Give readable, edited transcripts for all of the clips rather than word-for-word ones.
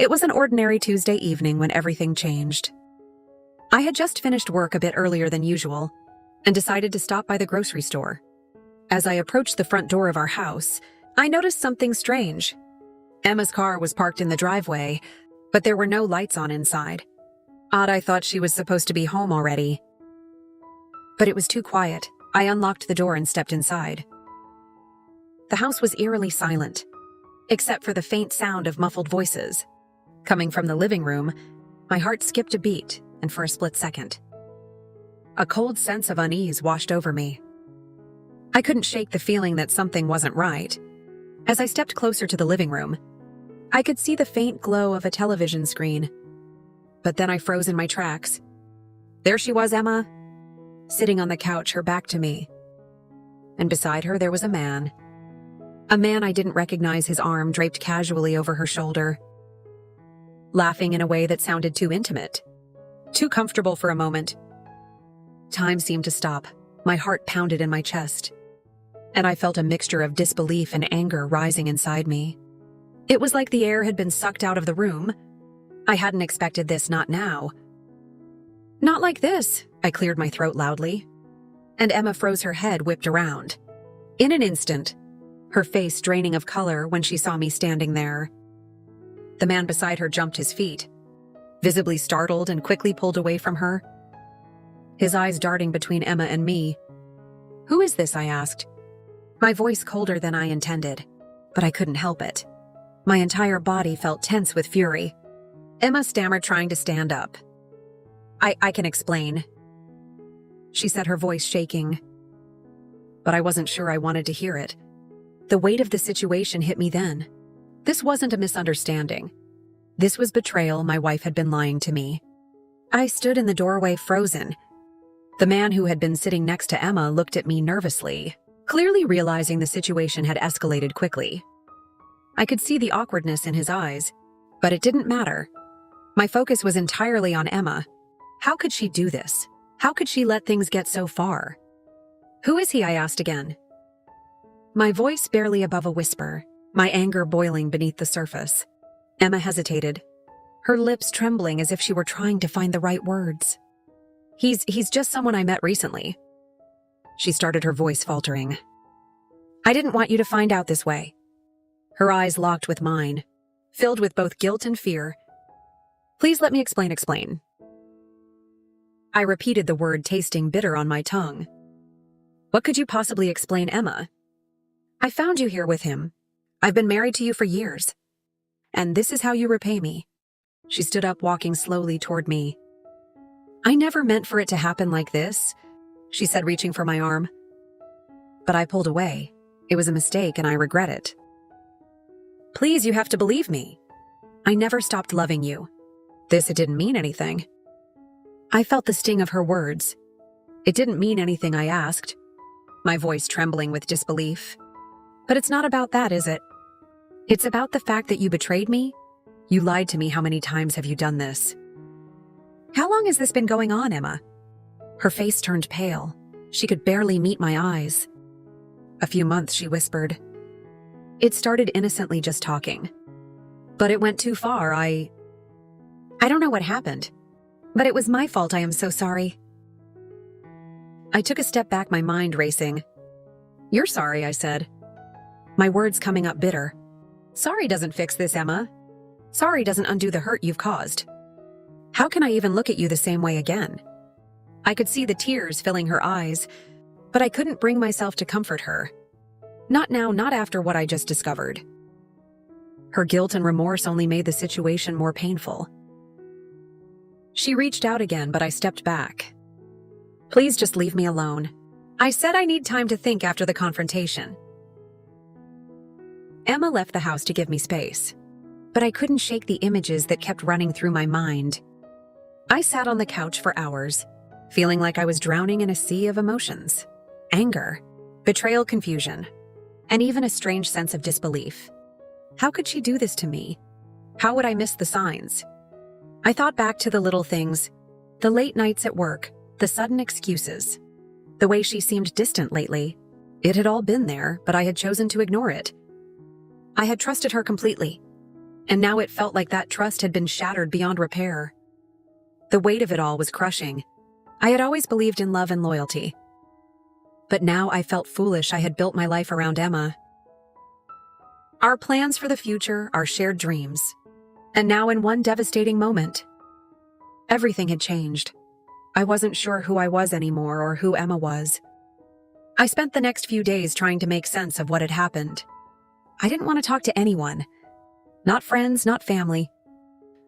It was an ordinary Tuesday evening when everything changed. I had just finished work a bit earlier than usual and decided to stop by the grocery store. As I approached the front door of our house, I noticed something strange. Emma's car was parked in the driveway, but there were no lights on inside. Odd, I thought she was supposed to be home already. But it was too quiet. I unlocked the door and stepped inside. The house was eerily silent, except for the faint sound of muffled voices. Coming from the living room, my heart skipped a beat, and for a split second, a cold sense of unease washed over me. I couldn't shake the feeling that something wasn't right. As I stepped closer to the living room, I could see the faint glow of a television screen. But then I froze in my tracks. There she was, Emma, sitting on the couch, her back to me. And beside her there was a man. A man I didn't recognize, his arm draped casually over her shoulder, laughing in a way that sounded too intimate, too comfortable for a moment. Time seemed to stop. My heart pounded in my chest, and I felt a mixture of disbelief and anger rising inside me. It was like the air had been sucked out of the room. I hadn't expected this, not now. Not like this, I cleared my throat loudly, and Emma froze, her head whipped around. In an instant, her face draining of color when she saw me standing there. The man beside her jumped his feet, visibly startled, and quickly pulled away from her, his eyes darting between Emma and me. "Who is this?" I asked, my voice colder than I intended, but I couldn't help it. My entire body felt tense with fury. Emma stammered, trying to stand up. I can explain," she said, her voice shaking. But I wasn't sure I wanted to hear it. The weight of the situation hit me then. This wasn't a misunderstanding. This was betrayal. My wife had been lying to me. I stood in the doorway, frozen. The man who had been sitting next to Emma looked at me nervously, clearly realizing the situation had escalated quickly. I could see the awkwardness in his eyes, but it didn't matter. My focus was entirely on Emma. How could she do this? How could she let things get so far? "Who is he?" I asked again, my voice barely above a whisper, my anger boiling beneath the surface. Emma hesitated, her lips trembling as if she were trying to find the right words. He's just someone I met recently," she started, her voice faltering. "I didn't want you to find out this way." Her eyes locked with mine, filled with both guilt and fear. "Please let me explain." I repeated the word, tasting bitter on my tongue. "What could you possibly explain, Emma? I found you here with him. I've been married to you for years. And this is how you repay me." She stood up, walking slowly toward me. "I never meant for it to happen like this," she said, reaching for my arm. But I pulled away. It was a mistake, and I regret it. "Please, you have to believe me. I never stopped loving you. It didn't mean anything." I felt the sting of her words. "It didn't mean anything?" I asked, my voice trembling with disbelief. "But it's not about that, is it? It's about the fact that you betrayed me. You lied to me. How many times have you done this?" "How long has this been going on, Emma?" Her face turned pale. She could barely meet my eyes. "A few months," she whispered. "It started innocently, just talking. But it went too far. I don't know what happened. But it was my fault. I am so sorry." I took a step back, my mind racing. "You're sorry," I said, my words coming up bitter. "Sorry doesn't fix this, Emma. Sorry doesn't undo the hurt you've caused. How can I even look at you the same way again?" I could see the tears filling her eyes, but I couldn't bring myself to comfort her. Not now, not after what I just discovered. Her guilt and remorse only made the situation more painful. She reached out again, but I stepped back. "Please just leave me alone. I said I need time to think after the confrontation." Emma left the house to give me space, but I couldn't shake the images that kept running through my mind. I sat on the couch for hours, feeling like I was drowning in a sea of emotions. Anger, betrayal, confusion, and even a strange sense of disbelief. How could she do this to me? How would I miss the signs? I thought back to the little things, the late nights at work, the sudden excuses, the way she seemed distant lately. It had all been there, but I had chosen to ignore it. I had trusted her completely. and now it felt like that trust had been shattered beyond repair. The weight of it all was crushing. I had always believed in love and loyalty. But now I felt foolish I had built my life around Emma. Our plans for the future, our shared dreams. And now in one devastating moment, everything had changed. I wasn't sure who I was anymore or who Emma was. I spent the next few days trying to make sense of what had happened. I didn't want to talk to anyone. Not friends, not family.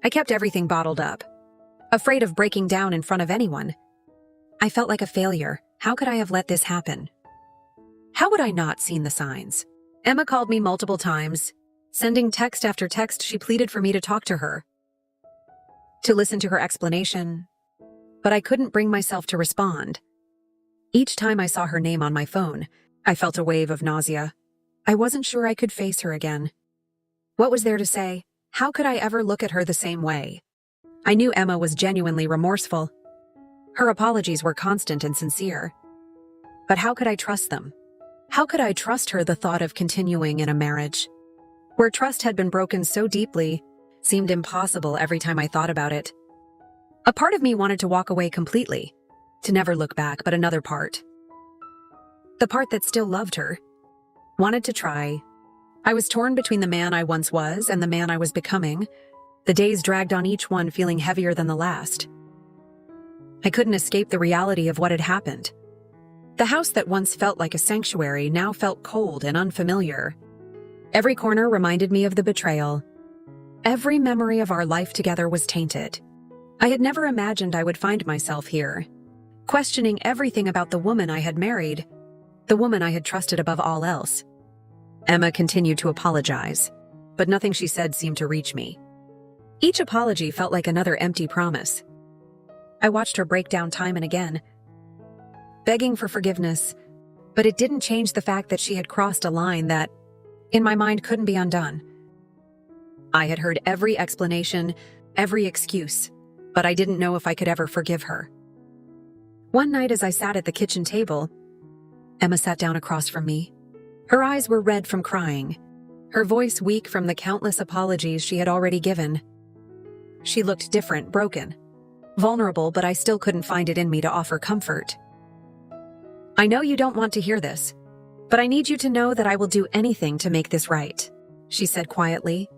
I kept everything bottled up, afraid of breaking down in front of anyone. I felt like a failure. How could I have let this happen? How would I not seen the signs? Emma called me multiple times. Sending text after text, she pleaded for me to talk to her, to listen to her explanation. But I couldn't bring myself to respond. Each time I saw her name on my phone, I felt a wave of nausea. I wasn't sure I could face her again. What was there to say? How could I ever look at her the same way? I knew Emma was genuinely remorseful. Her apologies were constant and sincere. But how could I trust them? How could I trust her? The thought of continuing in a marriage where trust had been broken so deeply seemed impossible every time I thought about it. A part of me wanted to walk away completely, to never look back, but another part, the part that still loved her, wanted to try. I was torn between the man I once was and the man I was becoming. The days dragged on, each one feeling heavier than the last. I couldn't escape the reality of what had happened. The house that once felt like a sanctuary now felt cold and unfamiliar. Every corner reminded me of the betrayal. Every memory of our life together was tainted. I had never imagined I would find myself here, questioning everything about the woman I had married, the woman I had trusted above all else. Emma continued to apologize, but nothing she said seemed to reach me. Each apology felt like another empty promise. I watched her break down time and again, begging for forgiveness, but it didn't change the fact that she had crossed a line that, in my mind, couldn't be undone. I had heard every explanation, every excuse, but I didn't know if I could ever forgive her. One night as I sat at the kitchen table, Emma sat down across from me. Her eyes were red from crying, her voice weak from the countless apologies she had already given. She looked different, broken, vulnerable, but I still couldn't find it in me to offer comfort. I know you don't want to hear this, but I need you to know that I will do anything to make this right, she said quietly.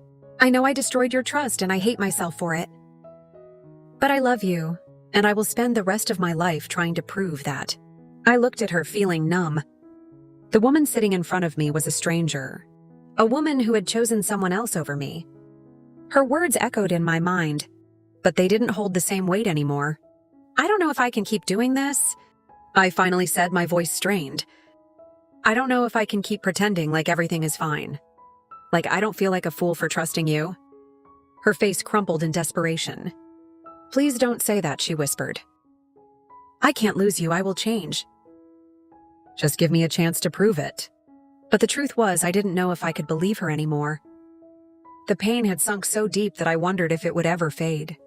I know I destroyed your trust and I hate myself for it. But I love you, and I will spend the rest of my life trying to prove that. I looked at her, feeling numb. The woman sitting in front of me was a stranger, a woman who had chosen someone else over me. Her words echoed in my mind, but they didn't hold the same weight anymore. I don't know if I can keep doing this, I finally said, my voice strained. I don't know if I can keep pretending like everything is fine. Like I don't feel like a fool for trusting you. Her face crumpled in desperation. Please don't say that, she whispered. I can't lose you, I will change. Just give me a chance to prove it. But the truth was, I didn't know if I could believe her anymore. The pain had sunk so deep that I wondered if it would ever fade.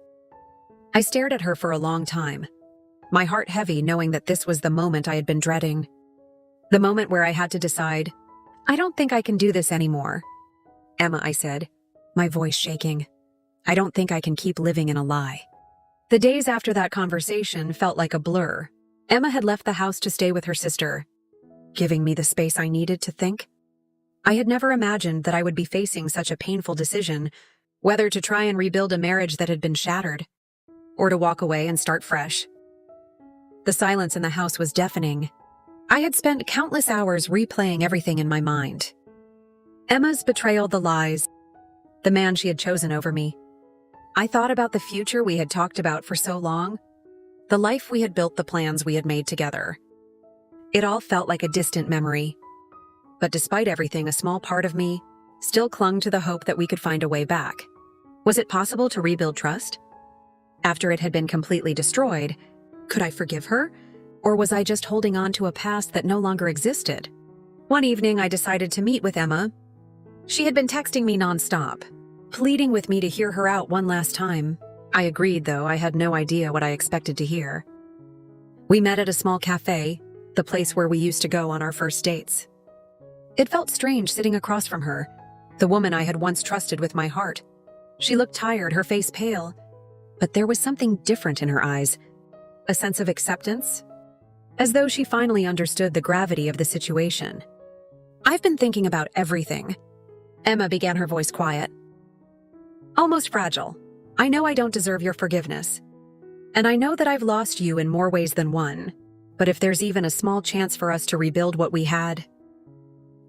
I stared at her for a long time, my heart heavy, knowing that this was the moment I had been dreading. The moment where I had to decide, I don't think I can do this anymore. Emma, I said, my voice shaking. I don't think I can keep living in a lie. The days after that conversation felt like a blur. Emma had left the house to stay with her sister, giving me the space I needed to think. I had never imagined that I would be facing such a painful decision, whether to try and rebuild a marriage that had been shattered, or to walk away and start fresh. The silence in the house was deafening. I had spent countless hours replaying everything in my mind. Emma's betrayal, the lies, the man she had chosen over me. I thought about the future we had talked about for so long, the life we had built, the plans we had made together. It all felt like a distant memory. But despite everything, a small part of me still clung to the hope that we could find a way back. Was it possible to rebuild trust? After it had been completely destroyed, could I forgive her? Or was I just holding on to a past that no longer existed? One evening, I decided to meet with Emma. She had been texting me nonstop, pleading with me to hear her out one last time. I agreed, though I had no idea what I expected to hear. We met at a small cafe, the place where we used to go on our first dates. It felt strange sitting across from her, the woman I had once trusted with my heart. She looked tired, her face pale, but there was something different in her eyes, a sense of acceptance, as though she finally understood the gravity of the situation. "I've been thinking about everything." Emma began, her voice quiet. "Almost fragile. I know I don't deserve your forgiveness. And I know that I've lost you in more ways than one. But if there's even a small chance for us to rebuild what we had,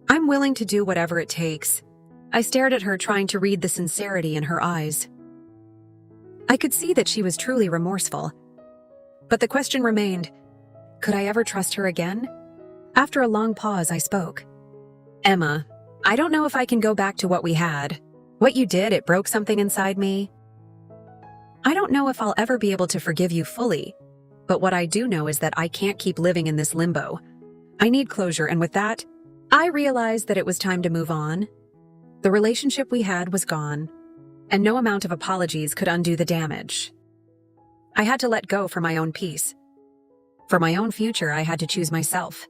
I'm willing to do whatever it takes." I stared at her, trying to read the sincerity in her eyes. I could see that she was truly remorseful. But the question remained, could I ever trust her again? After a long pause, I spoke. "Emma, I don't know if I can go back to what we had. What you did, it broke something inside me. I don't know if I'll ever be able to forgive you fully, but what I do know is that I can't keep living in this limbo. I need closure, and with that, I realized that it was time to move on. The relationship we had was gone, and no amount of apologies could undo the damage. I had to let go for my own peace. For my own future, I had to choose myself.